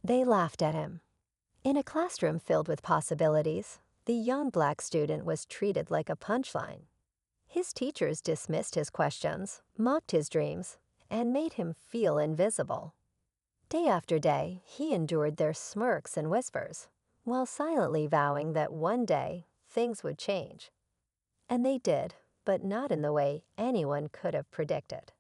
They laughed at him. In a classroom filled with possibilities, the young black student was treated like a punchline. His teachers dismissed his questions, mocked his dreams, and made him feel invisible. Day after day, he endured their smirks and whispers, while silently vowing that one day things would change. And they did, but not in the way anyone could have predicted.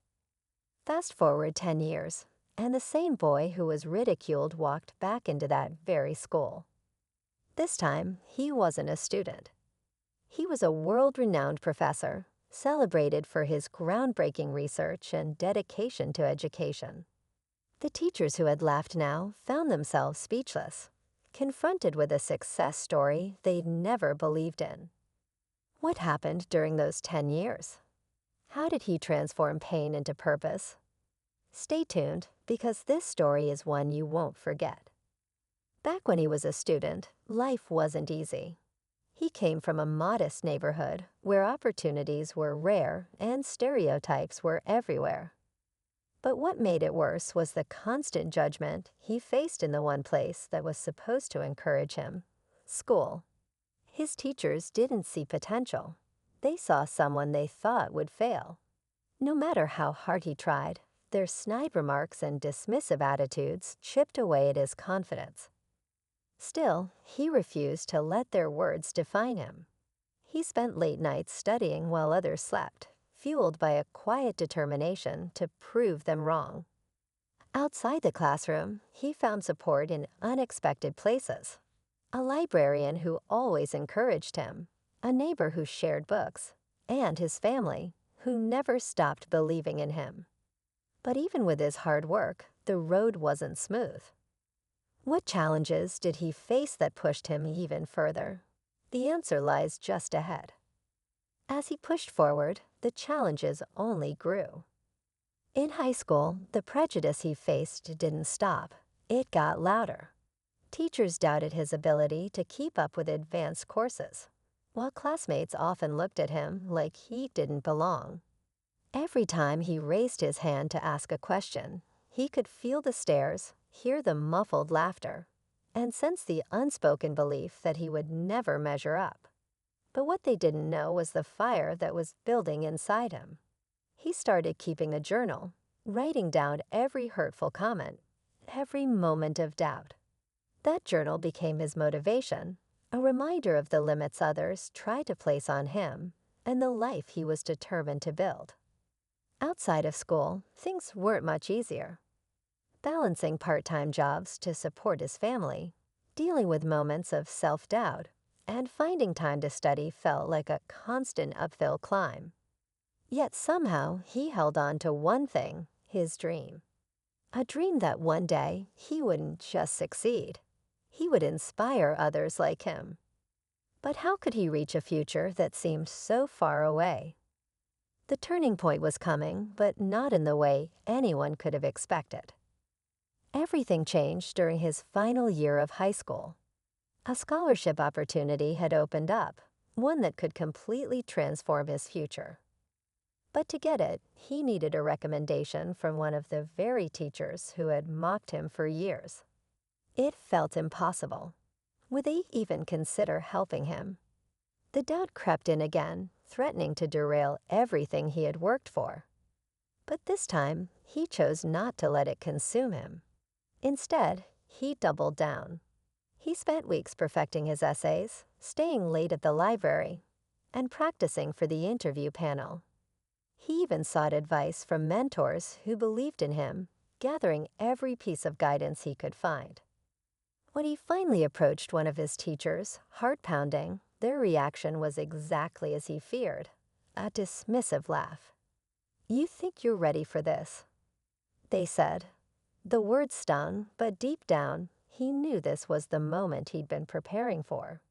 Fast forward 10 years, and the same boy who was ridiculed walked back into that very school. This time, he wasn't a student. He was a world-renowned professor, celebrated for his groundbreaking research and dedication to education. The teachers who had laughed now found themselves speechless, confronted with a success story they'd never believed in. What happened during those 10 years? How did he transform pain into purpose? Stay tuned, because this story is one you won't forget. Back when he was a student, life wasn't easy. He came from a modest neighborhood where opportunities were rare and stereotypes were everywhere. But what made it worse was the constant judgment he faced in the one place that was supposed to encourage him: school. His teachers didn't see potential. They saw someone they thought would fail. No matter how hard he tried, their snide remarks and dismissive attitudes chipped away at his confidence. Still, he refused to let their words define him. He spent late nights studying while others slept, fueled by a quiet determination to prove them wrong. Outside the classroom, he found support in unexpected places: a librarian who always encouraged him, a neighbor who shared books, and his family, who never stopped believing in him. But even with his hard work, the road wasn't smooth. What challenges did he face that pushed him even further? The answer lies just ahead. As he pushed forward, the challenges only grew. In high school, the prejudice he faced didn't stop. It got louder. Teachers doubted his ability to keep up with advanced courses, while classmates often looked at him like he didn't belong. Every time he raised his hand to ask a question, he could feel the stares, hear the muffled laughter, and sense the unspoken belief that he would never measure up. But what they didn't know was the fire that was building inside him. He started keeping a journal, writing down every hurtful comment, every moment of doubt. That journal became his motivation, a reminder of the limits others tried to place on him and the life he was determined to build. Outside of school, things weren't much easier. Balancing part-time jobs to support his family, dealing with moments of self-doubt, and finding time to study felt like a constant uphill climb. Yet somehow he held on to one thing: his dream. A dream that one day he wouldn't just succeed, he would inspire others like him. But how could he reach a future that seemed so far away? The turning point was coming, but not in the way anyone could have expected. Everything changed during his final year of high school. A scholarship opportunity had opened up, one that could completely transform his future. But to get it, he needed a recommendation from one of the very teachers who had mocked him for years. It felt impossible. Would they even consider helping him? The doubt crept in again, threatening to derail everything he had worked for. But this time, he chose not to let it consume him. Instead, he doubled down. He spent weeks perfecting his essays, staying late at the library, and practicing for the interview panel. He even sought advice from mentors who believed in him, gathering every piece of guidance he could find. When he finally approached one of his teachers, heart-pounding, their reaction was exactly as he feared: a dismissive laugh. "You think you're ready for this?" they said. The words stung, but deep down, he knew this was the moment he'd been preparing for.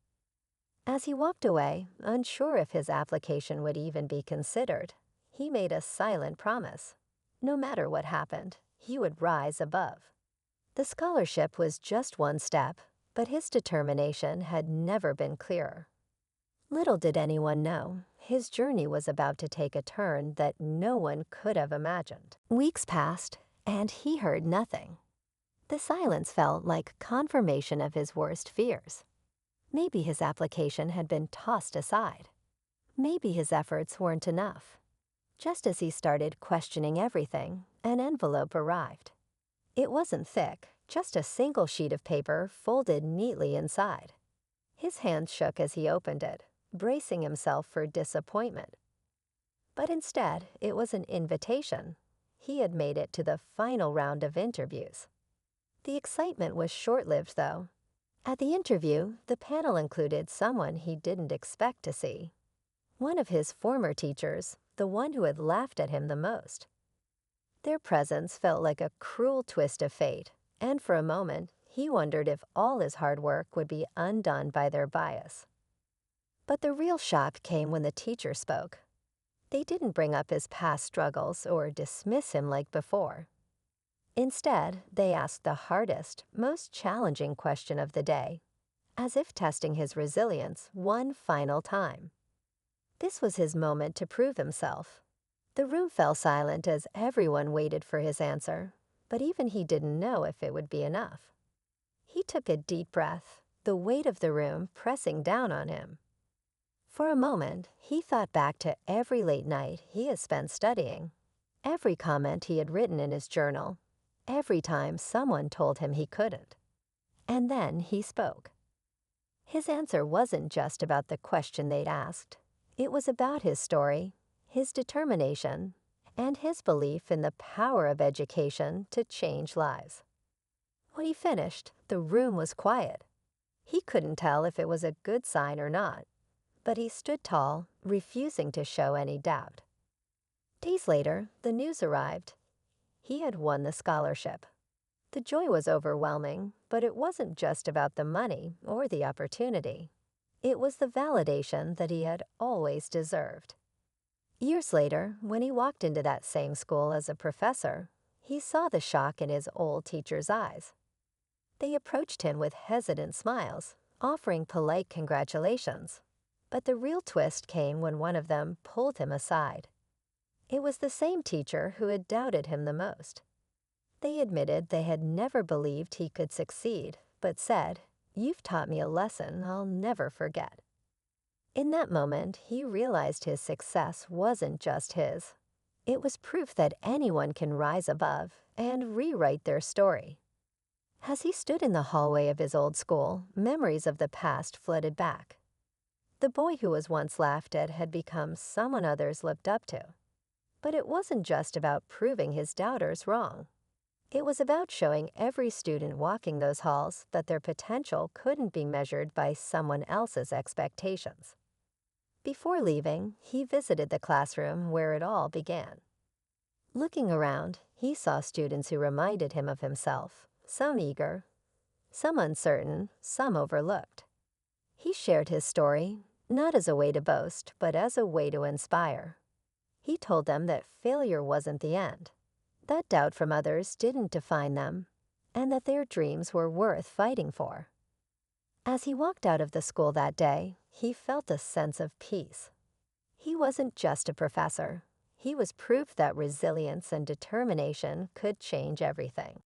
As he walked away, unsure if his application would even be considered, he made a silent promise: no matter what happened, he would rise above. The scholarship was just one step, but his determination had never been clearer. Little did anyone know, his journey was about to take a turn that no one could have imagined. Weeks passed, and he heard nothing. The silence felt like confirmation of his worst fears. Maybe his application had been tossed aside. Maybe his efforts weren't enough. Just as he started questioning everything, an envelope arrived. It wasn't thick, just a single sheet of paper folded neatly inside. His hand shook as he opened it, bracing himself for disappointment. But instead, it was an invitation. He had made it to the final round of interviews. The excitement was short-lived, though. At the interview, the panel included someone he didn't expect to see. One of his former teachers, the one who had laughed at him the most. Their presence felt like a cruel twist of fate, and for a moment, he wondered if all his hard work would be undone by their bias. But the real shock came when the teacher spoke. They didn't bring up his past struggles or dismiss him like before. Instead, they asked the hardest, most challenging question of the day, as if testing his resilience one final time. This was his moment to prove himself. The room fell silent as everyone waited for his answer, but even he didn't know if it would be enough. He took a deep breath, the weight of the room pressing down on him. For a moment, he thought back to every late night he had spent studying, every comment he had written in his journal, every time someone told him he couldn't. And then he spoke. His answer wasn't just about the question they'd asked. It was about his story, his determination, and his belief in the power of education to change lives. When he finished, the room was quiet. He couldn't tell if it was a good sign or not, but he stood tall, refusing to show any doubt. Days later, the news arrived. He had won the scholarship. The joy was overwhelming, but it wasn't just about the money or the opportunity. It was the validation that he had always deserved. Years later, when he walked into that same school as a professor, he saw the shock in his old teacher's eyes. They approached him with hesitant smiles, offering polite congratulations. But the real twist came when one of them pulled him aside. It was the same teacher who had doubted him the most. They admitted they had never believed he could succeed, but said, "You've taught me a lesson I'll never forget." In that moment, he realized his success wasn't just his. It was proof that anyone can rise above and rewrite their story. As he stood in the hallway of his old school, memories of the past flooded back. The boy who was once laughed at had become someone others looked up to. But it wasn't just about proving his doubters wrong. It was about showing every student walking those halls that their potential couldn't be measured by someone else's expectations. Before leaving, he visited the classroom where it all began. Looking around, he saw students who reminded him of himself, some eager, some uncertain, some overlooked. He shared his story, not as a way to boast, but as a way to inspire. He told them that failure wasn't the end, that doubt from others didn't define them, and that their dreams were worth fighting for. As he walked out of the school that day, he felt a sense of peace. He wasn't just a professor. He was proof that resilience and determination could change everything.